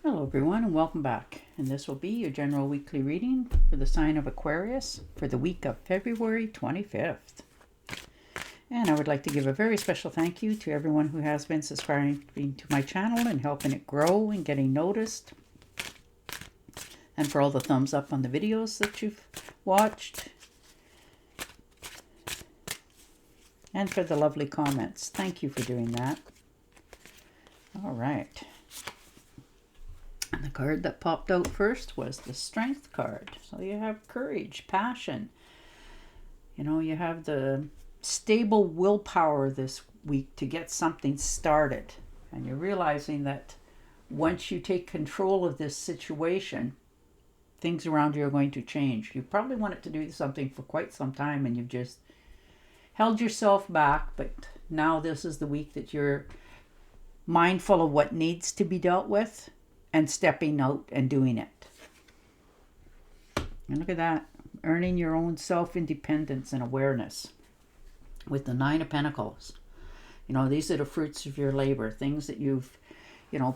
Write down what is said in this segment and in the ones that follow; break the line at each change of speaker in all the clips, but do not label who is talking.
Hello everyone and welcome back. And this will be your general weekly reading for the sign of Aquarius for the week of February 25th. And I would like to give a very special thank you to everyone who has been subscribing to my channel and helping it grow and getting noticed. And for all the thumbs up on the videos that you've watched. And for the lovely comments. Thank you for doing that. All right. And the card that popped out first was the Strength card. So you have courage, passion. You know, you have the stable willpower this week to get something started. And you're realizing that once you take control of this situation, things around you are going to change. You probably wanted to do something for quite some time and you've just held yourself back. But now this is the week that you're mindful of what needs to be dealt with and stepping out and doing it. And look at that, earning your own self-independence and awareness with the Nine of Pentacles. You know, these are the fruits of your labor, things that you've,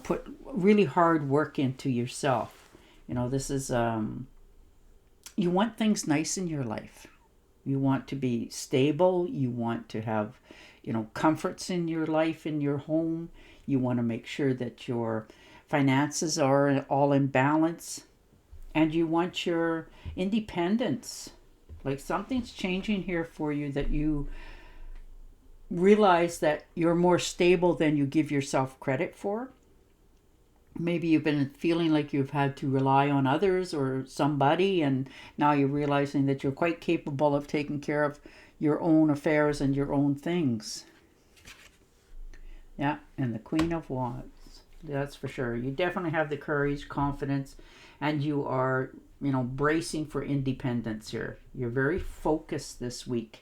put really hard work into yourself. You know, this is, you want things nice in your life. You want to be stable. You want to have, comforts in your life, in your home. You want to make sure that your finances are all in balance, and you want your independence. Like something's changing here for you, that you realize that you're more stable than you give yourself credit for. Maybe you've been feeling like you've had to rely on others or somebody, and now you're realizing that you're quite capable of taking care of your own affairs and your own things. Yeah, and the Queen of Wands. That's for sure. You definitely have the courage, confidence, and you are, bracing for independence here. You're very focused this week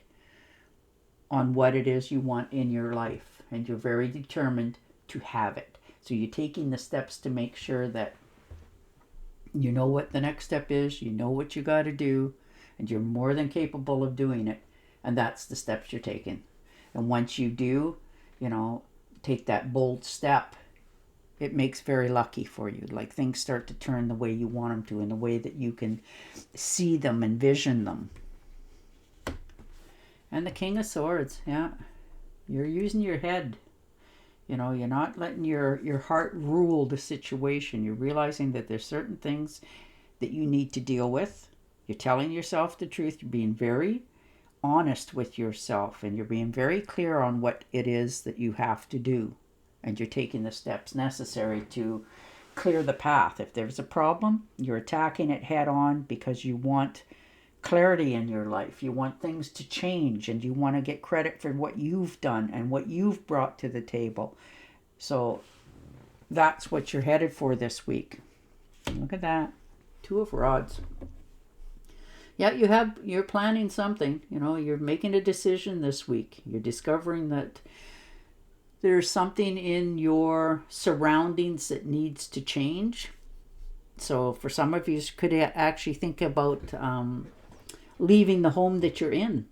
on what it is you want in your life, and you're very determined to have it. So you're taking the steps to make sure that you know what the next step is, you know what you got to do, and you're more than capable of doing it. And that's the steps you're taking. And once you do, take that bold step, it makes very lucky for you. Like things start to turn the way you want them to, in the way that you can see them, envision them. And the King of Swords, yeah. You're using your head. You're not letting your heart rule the situation. You're realizing that there's certain things that you need to deal with. You're telling yourself the truth. You're being very honest with yourself, and you're being very clear on what it is that you have to do. And you're taking the steps necessary to clear the path. If there's a problem, you're attacking it head on because you want clarity in your life. You want things to change, and you want to get credit for what you've done and what you've brought to the table. So that's what you're headed for this week. Look at that. Two of Rods. Yeah, you're planning something. You're making a decision this week. You're discovering that there's something in your surroundings that needs to change. So for some of you could actually think about leaving the home that you're in,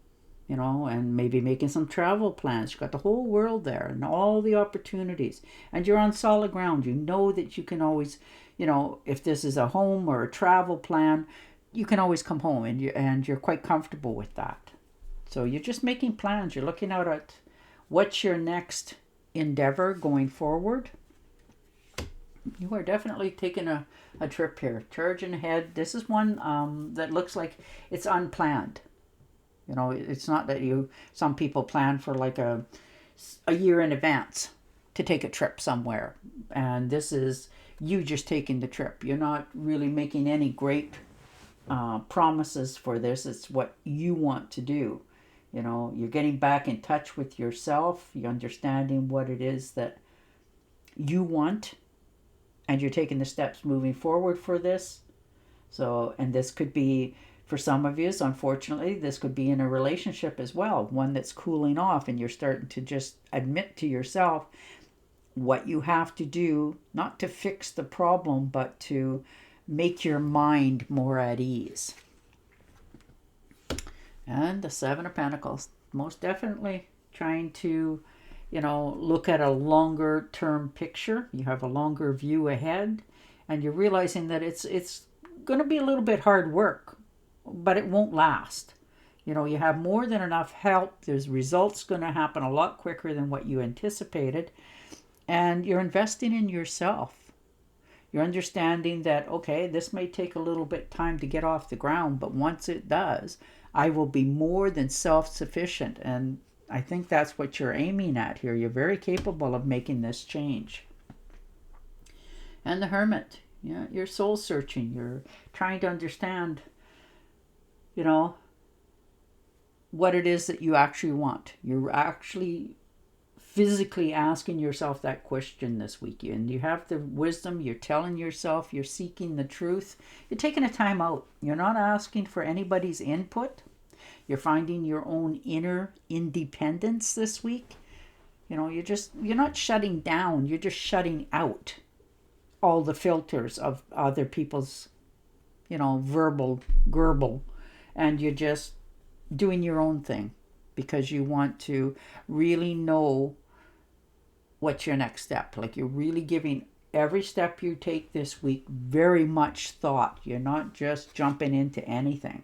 and maybe making some travel plans. You've got the whole world there and all the opportunities, and you're on solid ground. You know that you can always, if this is a home or a travel plan, you can always come home, and you're quite comfortable with that. So you're just making plans. You're looking out at what's your next endeavor going forward. You are definitely taking a trip here, charging ahead. This is one that looks like it's unplanned. It's not that some people plan for like a year in advance to take a trip somewhere, and this is you just taking the trip. You're not really making any great promises for this. It's what you want to do. You're getting back in touch with yourself. You're understanding what it is that you want, and you're taking the steps moving forward for this. So, and this could be, for some of you, unfortunately, this could be in a relationship as well, one that's cooling off, and you're starting to just admit to yourself what you have to do, not to fix the problem, but to make your mind more at ease. And the Seven of Pentacles, most definitely trying to, look at a longer term picture. You have a longer view ahead, And you're realizing that it's going to be a little bit hard work, but it won't last. You have more than enough help. There's results going to happen a lot quicker than what you anticipated. And you're investing in yourself. You're understanding that, okay, this may take a little bit time to get off the ground, but once it does, I will be more than self-sufficient. And I think that's what you're aiming at here. You're very capable of making this change. And the Hermit, you're soul searching. You're trying to understand, what it is that you actually want. You're actually physically asking yourself that question this week. And you have the wisdom, you're telling yourself, you're seeking the truth. You're taking a time out. You're not asking for anybody's input. You're finding your own inner independence this week. You're not shutting down, you're just shutting out all the filters of other people's, verbal gerbil. And you're just doing your own thing because you want to really know what's your next step. Like, you're really giving every step you take this week very much thought. You're not just jumping into anything.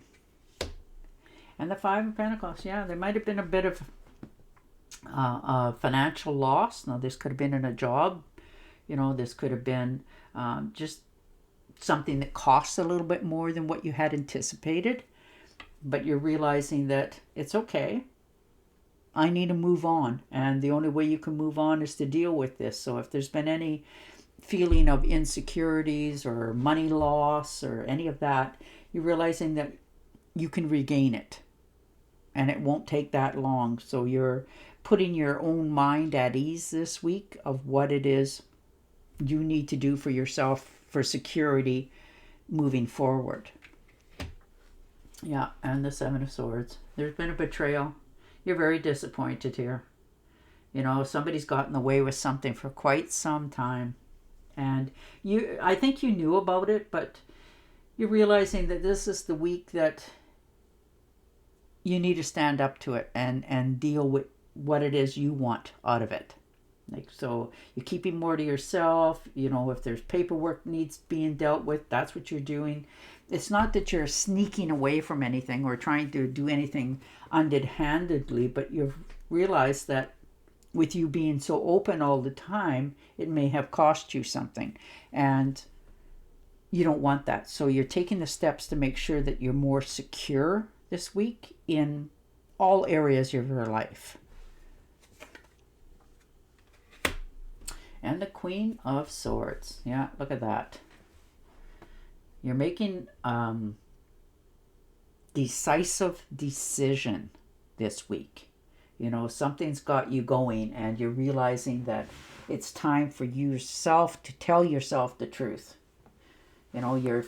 And the Five of Pentacles, there might have been a bit of financial loss. Now, this could have been in a job. This could have been just something that costs a little bit more than what you had anticipated. But you're realizing that it's okay. I need to move on. And the only way you can move on is to deal with this. So if there's been any feeling of insecurities or money loss or any of that, you're realizing that you can regain it. And it won't take that long. So you're putting your own mind at ease this week of what it is you need to do for yourself for security moving forward. And the Seven of Swords. There's been a betrayal. You're very disappointed here. Somebody's gotten away with something for quite some time. And I think you knew about it, but you're realizing that this is the week that you need to stand up to it and deal with what it is you want out of it. So you're keeping more to yourself. If there's paperwork needs being dealt with, that's what you're doing. It's not that you're sneaking away from anything or trying to do anything underhandedly, but you've realized that with you being so open all the time, it may have cost you something. And you don't want that. So you're taking the steps to make sure that you're more secure this week in all areas of your life. And the Queen of Swords. Look at that. You're making decisive decision this week. Something's got you going and you're realizing that it's time for yourself to tell yourself the truth. You're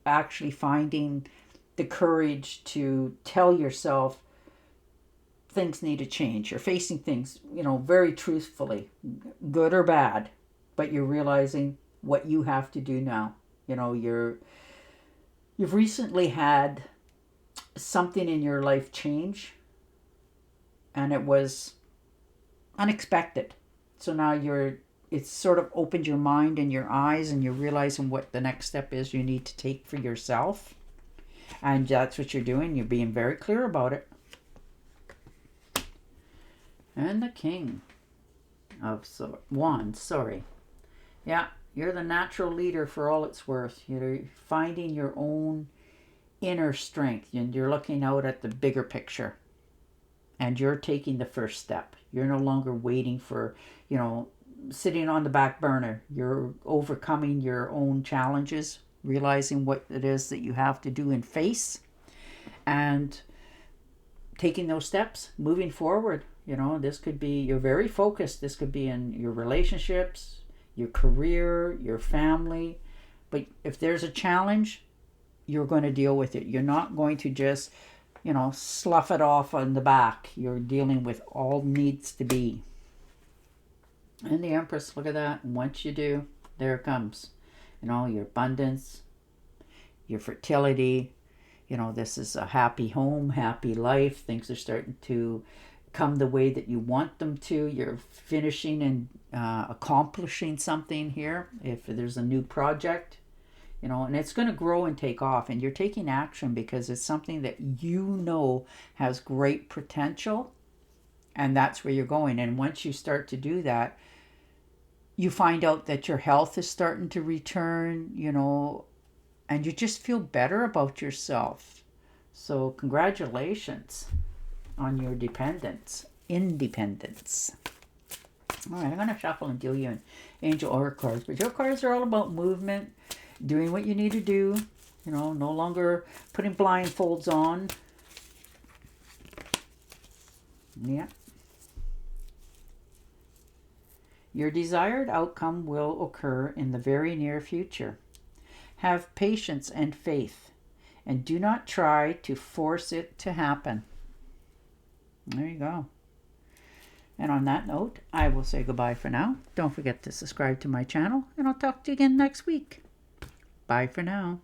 actually finding the courage to tell yourself things need to change. You're facing things, very truthfully, good or bad, but you're realizing what you have to do now. You've recently had something in your life change, and it was unexpected. So now it's sort of opened your mind and your eyes, and you're realizing what the next step is you need to take for yourself. And that's what you're doing. You're being very clear about it. And the King of Wands, you're the natural leader for all it's worth. You're finding your own inner strength, and you're looking out at the bigger picture. And you're taking the first step. You're no longer waiting for, sitting on the back burner. You're overcoming your own challenges, realizing what it is that you have to do and face, and taking those steps, moving forward. This could be, you're very focused. This could be in your relationships, your career, your family. But if there's a challenge, you're going to deal with it. You're not going to just, slough it off on the back. You're dealing with all needs to be. And the Empress, look at that. And once you do, there it comes. Your abundance, your fertility. This is a happy home, happy life. Things are starting to come the way that you want them to. You're finishing and accomplishing something here. If there's a new project, you know, and it's going to grow and take off, and you're taking action because it's something that you know has great potential, and that's where you're going. And once you start to do that, you find out that your health is starting to return, you know, and you just feel better about yourself. So congratulations on your independence. All right, I'm going to shuffle and deal you an angel oracle cards. But your cards are all about movement, doing what you need to do, you know, no longer putting blindfolds on. Yeah. Your desired outcome will occur in the very near future. Have patience and faith, and do not try to force it to happen. There you go. And on that note, I will say goodbye for now. Don't forget to subscribe to my channel, and I'll talk to you again next week. Bye for now.